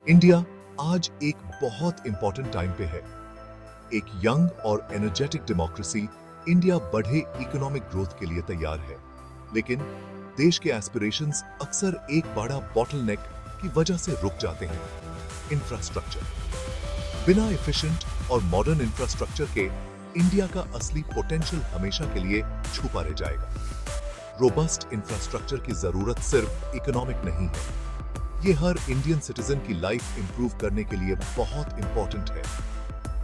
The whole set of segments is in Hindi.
इंडिया आज एक बहुत इंपॉर्टेंट टाइम पे है। एक यंग और एनर्जेटिक डेमोक्रेसी, इंडिया बढ़े इकोनॉमिक ग्रोथ के लिए तैयार है, लेकिन देश के एस्पिरेशंस अक्सर एक बड़ा बॉटलनेक की वजह से रुक जाते हैं। इंफ्रास्ट्रक्चर। बिना एफिशिएंट और मॉडर्न इंफ्रास्ट्रक्चर के इंडिया का असली पोटेंशियल हमेशा के लिए छुपा रह जाएगा। रोबस्ट इंफ्रास्ट्रक्चर की जरूरत सिर्फ इकोनॉमिक नहीं है, ये हर इंडियन सिटीजन की लाइफ इंप्रूव करने के लिए बहुत इंपॉर्टेंट है।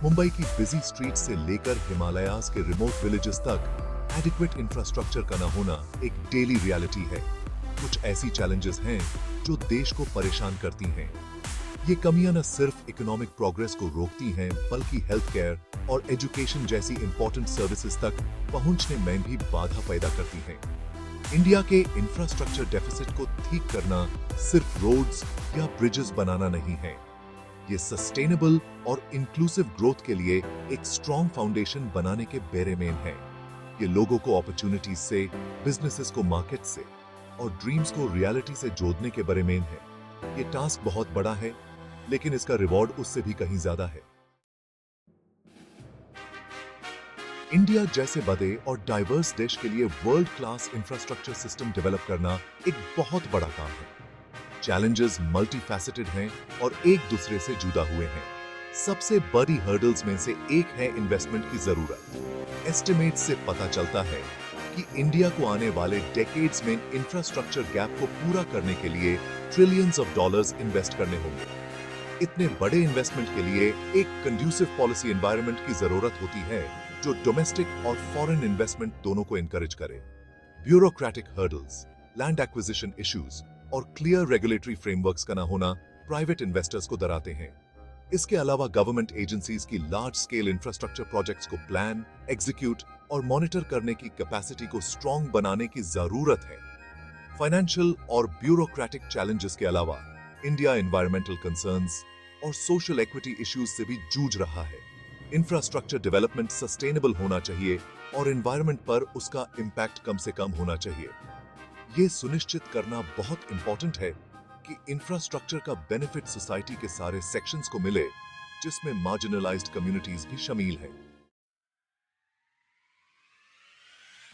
मुंबई की बिजी स्ट्रीट से लेकर हिमालयाज के रिमोट विलेजेस तक एडिक्वेट इंफ्रास्ट्रक्चर का न होना एक डेली रियलिटी है। कुछ ऐसी चैलेंजेस हैं जो देश को परेशान करती हैं। ये कमियां न सिर्फ इकोनॉमिक प्रोग्रेस को रोकती हैं, बल्कि हेल्थ केयर और एजुकेशन जैसी इंपॉर्टेंट सर्विसेज तक पहुंचने में भी बाधा पैदा करती हैं। इंडिया के इंफ्रास्ट्रक्चर डेफिसिट को ठीक करना सिर्फ रोड्स या ब्रिजेस बनाना नहीं है, ये सस्टेनेबल और इंक्लूसिव ग्रोथ के लिए एक स्ट्रॉन्ग फाउंडेशन बनाने के बेरे मेन है। ये लोगों को अपॉर्चुनिटीज से, बिजनेसेस को मार्केट से और ड्रीम्स को रियलिटी से जोड़ने के बेरे मेन है। ये टास्क बहुत बड़ा है, लेकिन इसका रिवॉर्ड उससे भी कहीं ज्यादा है। इंडिया जैसे बड़े और डाइवर्स देश के लिए world class infrastructure system develop करना एक बहुत बड़ा काम है। चैलेंजेस मल्टीफैसेटेड हैं और एक दूसरे से जुड़ा हुए हैं। सबसे बड़ी हर्डल्स में से एक है इन्वेस्टमेंट की जरूरत। एस्टिमेट से पता चलता है कि इंडिया को आने वाले डेकेड्स में इंफ्रास्ट्रक्चर गैप को पूरा करने के लिए ट्रिलियंस ऑफ डॉलर्स इन्वेस्ट करने होंगे। इतने बड़े इन्वेस्टमेंट के लिए एक कंड्यूसिव पॉलिसी एनवायरनमेंट की जरूरत होती है जो डोमेस्टिक और फॉरेन इन्वेस्टमेंट दोनों को एनकरेज करे। Bureaucratic hurdles, land acquisition issues और क्लियर रेगुलेटरी फ्रेमवर्क्स का न होना प्राइवेट इन्वेस्टर्स को डराते हैं। इसके अलावा गवर्नमेंट एजेंसीज की लार्ज स्केल इंफ्रास्ट्रक्चर प्रोजेक्ट्स को प्लान, एग्जीक्यूट और मॉनिटर करने की कैपेसिटी को स्ट्रॉन्ग बनाने की जरूरत है। फाइनेंशियल और ब्यूरोक्रेटिक चैलेंजेस के अलावा इंडिया एनवायरमेंटल कंसर्न्स और सोशल इक्विटी इश्यूज से भी जूझ रहा है। इंफ्रास्ट्रक्चर डेवलपमेंट सस्टेनेबल होना चाहिए और एनवायरनमेंट पर उसका इंपैक्ट कम से कम होना चाहिए। ये सुनिश्चित करना बहुत इंपॉर्टेंट है कि इंफ्रास्ट्रक्चर का बेनिफिट सोसाइटी के सारे सेक्शंस को मिले, जिसमें मार्जिनलाइज्ड कम्युनिटीज भी शामिल हैं।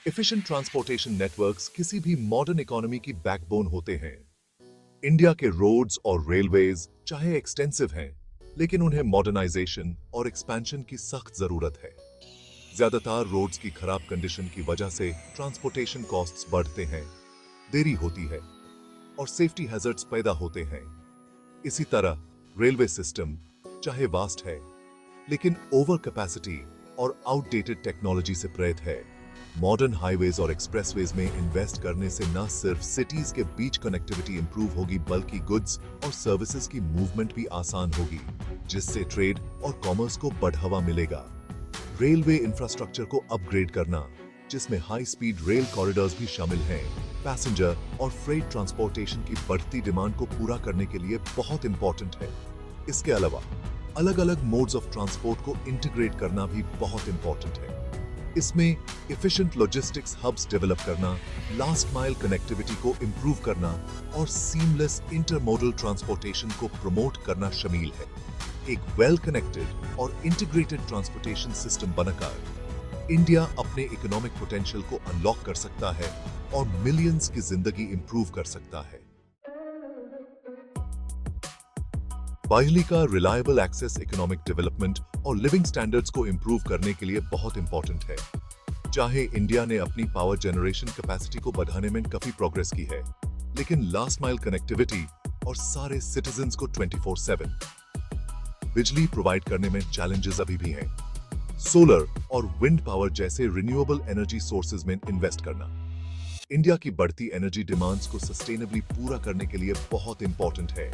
एफिशिएंट ट्रांसपोर्टेशन नेटवर्क्स किसी भी मॉडर्न इकोनॉमी की बैकबोन होते हैं। इंडिया के रोड्स और रेलवेज चाहे एक्सटेंसिव हैं, लेकिन उन्हें मॉडर्नाइजेशन और एक्सपेंशन की सख्त जरूरत है। ज्यादातर रोड्स की खराब कंडीशन की वजह से ट्रांसपोर्टेशन कॉस्ट्स बढ़ते हैं, देरी होती है और सेफ्टी हैजर्ड्स पैदा होते हैं। इसी तरह रेलवे सिस्टम चाहे वास्ट है, लेकिन ओवर कैपेसिटी और आउटडेटेड टेक्नोलॉजी से प्रेरित है। मॉडर्न हाईवेज और एक्सप्रेसवेज में इन्वेस्ट करने से न सिर्फ सिटीज के बीच कनेक्टिविटी इंप्रूव होगी, बल्कि गुड्स और सर्विसेज की मूवमेंट भी आसान होगी, जिससे ट्रेड और कॉमर्स को बढ़ावा मिलेगा। रेलवे इंफ्रास्ट्रक्चर को अपग्रेड करना, जिसमें हाई स्पीड रेल कॉरिडोर्स भी शामिल हैं, पैसेंजर और फ्रेट ट्रांसपोर्टेशन की बढ़ती डिमांड को पूरा करने के लिए बहुत इंपॉर्टेंट है। इसके अलावा अलग अलग मोड्स ऑफ ट्रांसपोर्ट को इंटीग्रेट करना भी बहुत इंपॉर्टेंट है। इसमें एफिशिएंट लॉजिस्टिक्स हब्स डेवलप करना, लास्ट माइल कनेक्टिविटी को इंप्रूव करना और सीमलेस इंटरमोडल ट्रांसपोर्टेशन को प्रमोट करना शामिल है। एक वेल कनेक्टेड और इंटीग्रेटेड ट्रांसपोर्टेशन सिस्टम बनकर इंडिया अपने इकोनॉमिक पोटेंशियल को अनलॉक कर सकता है और मिलियंस की जिंदगी इंप्रूव कर सकता है। बिजली का रिलायबल एक्सेस इकोनॉमिक डेवलपमेंट और लिविंग स्टैंडर्ड्स को इंप्रूव करने के लिए बहुत इंपॉर्टेंट है। चाहे इंडिया ने अपनी पावर जनरेशन कैपेसिटी को बढ़ाने में काफी प्रोग्रेस की है, लेकिन लास्ट माइल कनेक्टिविटी और सारे सिटीजंस को 24/7 बिजली प्रोवाइड करने में चैलेंजेस अभी भी हैं। सोलर और विंड पावर जैसे रिन्यूएबल एनर्जी सोर्सेज में इन्वेस्ट करना इंडिया की बढ़ती एनर्जी डिमांड्स को सस्टेनेबली पूरा करने के लिए बहुत इंपॉर्टेंट है।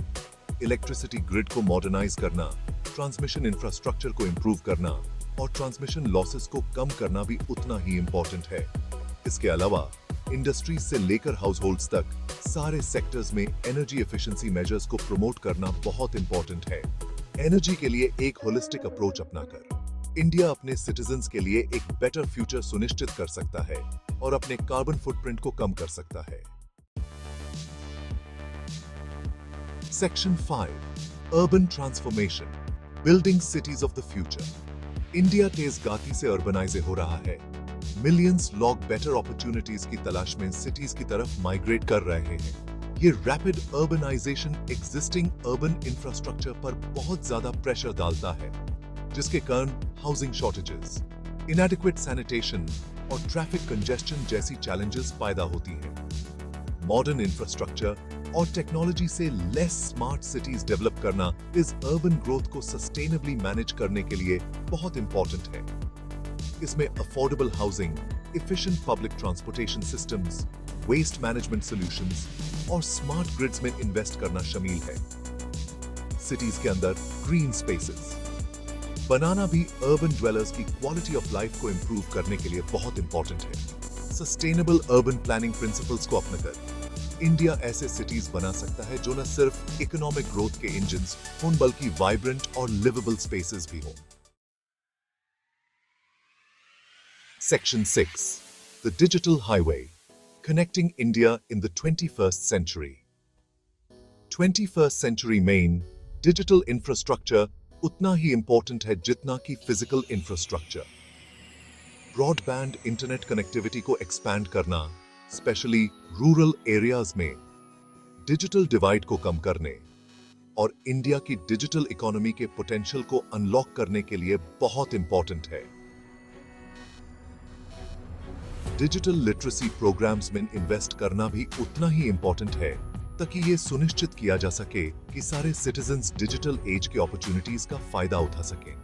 इलेक्ट्रिसिटी ग्रिड को मॉडर्नाइज करना, ट्रांसमिशन इंफ्रास्ट्रक्चर को इंप्रूव करना और ट्रांसमिशन लॉसेस को कम करना भी उतना ही इंपॉर्टेंट है। इसके अलावा इंडस्ट्रीज से लेकर हाउस होल्ड्स तक सारे सेक्टर्स में एनर्जी एफिशिएंसी मेजर्स को प्रमोट करना बहुत इंपॉर्टेंट है। एनर्जी के लिए एक होलिस्टिक अप्रोच अपनाकर इंडिया अपने सिटीजंस के लिए एक बेटर फ्यूचर सुनिश्चित कर सकता है और अपने कार्बन फुटप्रिंट को कम कर सकता है। Section 5 urban transformation, building cities of the future. India तेज गति से अर्बनाइज हो रहा है। मिलियंस लोग बेटर अपॉर्चुनिटीज की तलाश में सिटीज की तरफ माइग्रेट कर रहे हैं। ये rapid urbanisation existing urban infrastructure पर बहुत ज्यादा प्रेशर डालता है, जिसके कारण हाउसिंग शॉर्टेजेस, इनएडिक्वेट सैनिटेशन और ट्रैफिक कंजेस्शन जैसी चैलेंजेस पैदा होती हैं। मॉडर्न इंफ्रास्ट्रक्चर और टेक्नोलॉजी से लेस स्मार्ट सिटीज डेवलप करना इस अर्बन ग्रोथ को सस्टेनेबली मैनेज करने के लिए बहुत इंपॉर्टेंट है। इसमें affordable housing, efficient public transportation systems, waste management solutions और स्मार्ट ग्रिड्स में इन्वेस्ट करना शामिल है। सिटीज के अंदर ग्रीन स्पेसेस बनाना भी अर्बन ड्वेलर्स की क्वालिटी ऑफ लाइफ को इंप्रूव करने के लिए बहुत इंपॉर्टेंट है। सस्टेनेबल अर्बन प्लानिंग प्रिंसिपल्स को अपनाकर इंडिया ऐसे सिटीज बना सकता है जो न सिर्फ इकोनॉमिक ग्रोथ के इंजन्स हों बल्कि वाइब्रेंट और लिवेबल स्पेसेस भी हों। Section 6. The Digital Highway, Connecting India in the 21st Century. 21st Century में डिजिटल इंफ्रास्ट्रक्चर उतना ही इंपॉर्टेंट है जितना कि physical infrastructure. Broadband internet connectivity को एक्सपैंड करना, स्पेशली रूरल एरियाज में डिजिटल डिवाइड को कम करने और इंडिया की डिजिटल इकोनॉमी के पोटेंशियल को अनलॉक करने के लिए बहुत इंपॉर्टेंट है। डिजिटल लिटरेसी प्रोग्राम्स में इन्वेस्ट करना भी उतना ही इंपॉर्टेंट है ताकि ये सुनिश्चित किया जा सके कि सारे सिटीजन्स डिजिटल एज के अपॉर्चुनिटीज का फायदा उठा सकें।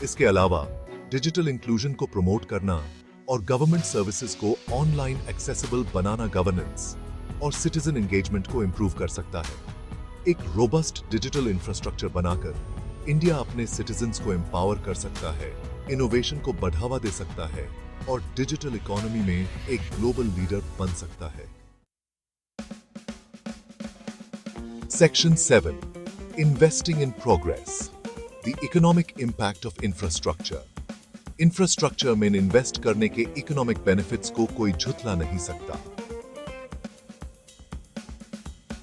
इसके अलावा डिजिटल इंक्लूजन को प्रमोट करना और गवर्नमेंट सर्विसेज को ऑनलाइन एक्सेसिबल बनाना गवर्नेंस और सिटीजन एंगेजमेंट को इंप्रूव कर सकता है। एक रोबस्ट डिजिटल इंफ्रास्ट्रक्चर बनाकर इंडिया अपने सिटीजन्स को एम्पावर कर सकता है, इनोवेशन को बढ़ावा दे सकता है और डिजिटल इकोनॉमी में एक ग्लोबल लीडर बन सकता है। Section 7. Investing in Progress. The Economic Impact of Infrastructure. Infrastructure में इन्वेस्ट करने के इकोनॉमिक बेनिफिट्स को कोई झुठला नहीं सकता।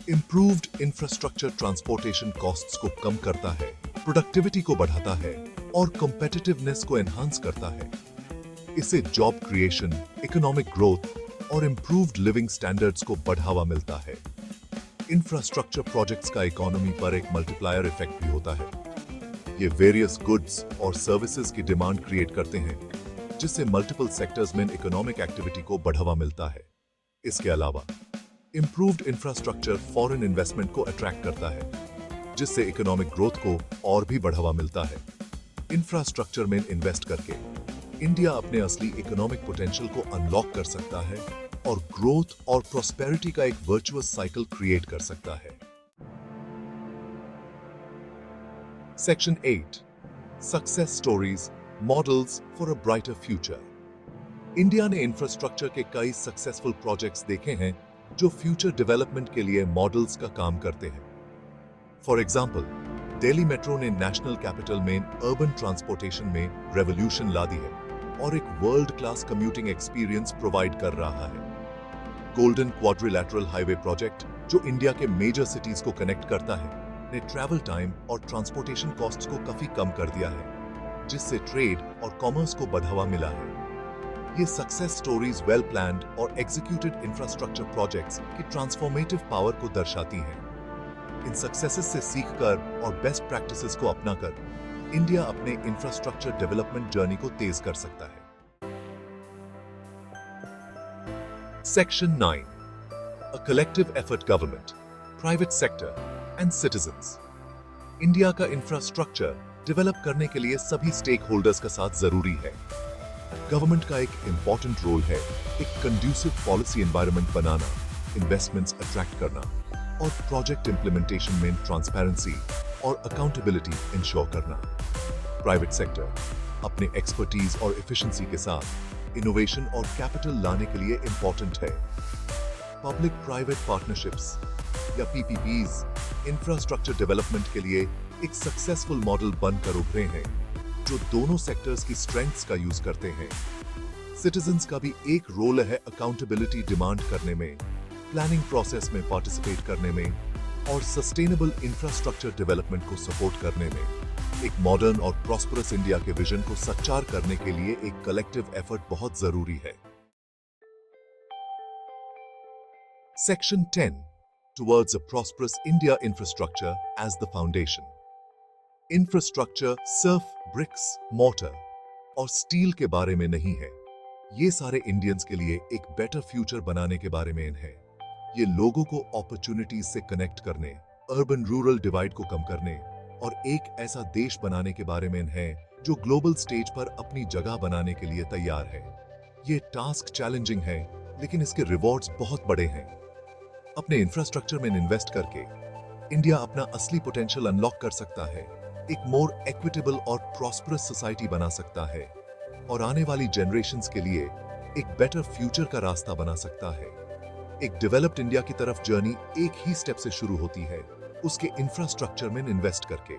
इंप्रूव्ड इंफ्रास्ट्रक्चर ट्रांसपोर्टेशन कॉस्ट्स को कम करता है, प्रोडक्टिविटी को बढ़ाता है और कॉम्पिटिटिवनेस को एनहांस करता है। इससे जॉब क्रिएशन, इकोनॉमिक ग्रोथ और इंप्रूव्ड लिविंग स्टैंडर्ड्स को बढ़ावा मिलता है। इंफ्रास्ट्रक्चर प्रोजेक्ट्स का इकोनॉमी पर एक मल्टीप्लायर इफेक्ट भी होता है। ये वेरियस गुड्स और सर्विसेज की डिमांड क्रिएट करते हैं, जिससे मल्टीपल सेक्टर्स में इकोनॉमिक एक्टिविटी को बढ़ावा मिलता है। इसके अलावा इंप्रूव्ड इंफ्रास्ट्रक्चर फॉरेन इन्वेस्टमेंट को अट्रैक्ट करता है, जिससे इकोनॉमिक ग्रोथ को और भी बढ़ावा मिलता है। इंफ्रास्ट्रक्चर में इन्वेस्ट करके इंडिया अपने असली इकोनॉमिक पोटेंशियल को अनलॉक कर सकता है और ग्रोथ और प्रॉस्पेरिटी का एक वर्चुअस साइकिल क्रिएट कर सकता है। Section 8. Success Stories, Models for a Brighter Future. India ने इंफ्रास्ट्रक्चर के कई सक्सेसफुल प्रोजेक्ट्स देखे हैं जो फ्यूचर डेवलपमेंट के लिए मॉडल्स का काम करते हैं। फॉर एग्जाम्पल, दिल्ली मेट्रो ने नेशनल कैपिटल में अर्बन ट्रांसपोर्टेशन में रेवोल्यूशन ला दी है और एक world class commuting experience provide कर रहा है। गोल्डन क्वाड्रिलैटरल हाईवे प्रोजेक्ट, जो इंडिया के मेजर सिटीज को कनेक्ट करता है, ने ट्रैवल टाइम और ट्रांसपोर्टेशन कॉस्ट्स को काफी कम कर दिया है, जिससे ट्रेड और कॉमर्स को बढ़ावा मिला है। ये सक्सेस स्टोरीज वेल प्लान्ड और एग्जीक्यूटेड इंफ्रास्ट्रक्चर प्रोजेक्ट्स की ट्रांसफॉर्मेटिव पावर को दर्शाती हैं। इन सक्सेसेस से सीखकर और बेस्ट प्रैक्टिसेस को अपनाकर इंडिया अपने इंफ्रास्ट्रक्चर डेवलपमेंट जर्नी को तेज कर सकता है। Section 9. A collective effort government, private sector and citizens. India का इंफ्रास्ट्रक्चर डेवलप करने के लिए सभी स्टेक होल्डर्स का साथ जरूरी है। गवर्नमेंट का एक इंपॉर्टेंट रोल है एक कंड्यूसिव पॉलिसी एनवायरनमेंट बनाना, इन्वेस्टमेंट्स अट्रैक्ट करना और प्रोजेक्ट इंप्लीमेंटेशन में ट्रांसपेरेंसी और अकाउंटेबिलिटी इंश्योर करना। प्राइवेट सेक्टर अपने एक्सपर्टीज और एफिशिएंसी के साथ इनोवेशन और कैपिटल लाने के लिए इंपॉर्टेंट है। पब्लिक प्राइवेट पार्टनरशिप्स या पीपीपीज इंफ्रास्ट्रक्चर डेवलपमेंट के लिए एक सक्सेसफुल मॉडल बनकर उभरे हैं जो दोनों सेक्टर्स की स्ट्रेंथ्स का यूज करते हैं। सिटीजंस का भी एक रोल है अकाउंटेबिलिटी डिमांड करने में, प्लानिंग प्रोसेस में पार्टिसिपेट करने में और सस्टेनेबल इंफ्रास्ट्रक्चर डेवलपमेंट को सपोर्ट करने में एक मॉडर्न और प्रॉस्परस इंडिया के विजन को सच्चार करने के लिए एक कलेक्टिव एफर्ट बहुत जरूरी है। Section 10 towards a prosperous India infrastructure as the foundation. Infrastructure सिर्फ ब्रिक्स, मोर्टर और स्टील के बारे में नहीं है। ये सारे इंडियंस के लिए एक बेटर फ्यूचर बनाने के बारे में है। ये लोगों को अपॉर्चुनिटीज से कनेक्ट करने, अर्बन रूरल डिवाइड को कम करने और एक ऐसा देश बनाने के बारे में है जो ग्लोबल स्टेज पर अपनी जगह बनाने के लिए तैयार है। ये टास्क चैलेंजिंग है, लेकिन इसके रिवॉर्ड्स बहुत बड़े हैं। अपने इंफ्रास्ट्रक्चर में इन्वेस्ट करके इंडिया अपना असली पोटेंशियल अनलॉक कर सकता है, एक मोर इक्विटेबल और प्रॉस्परस सोसाइटी बना सकता है और आने वाली जनरेशंस के लिए एक बेटर फ्यूचर का रास्ता बना सकता है। एक डेवलप्ड इंडिया की तरफ जर्नी एक ही स्टेप से शुरू होती है, उसके इंफ्रास्ट्रक्चर में इन्वेस्ट करके।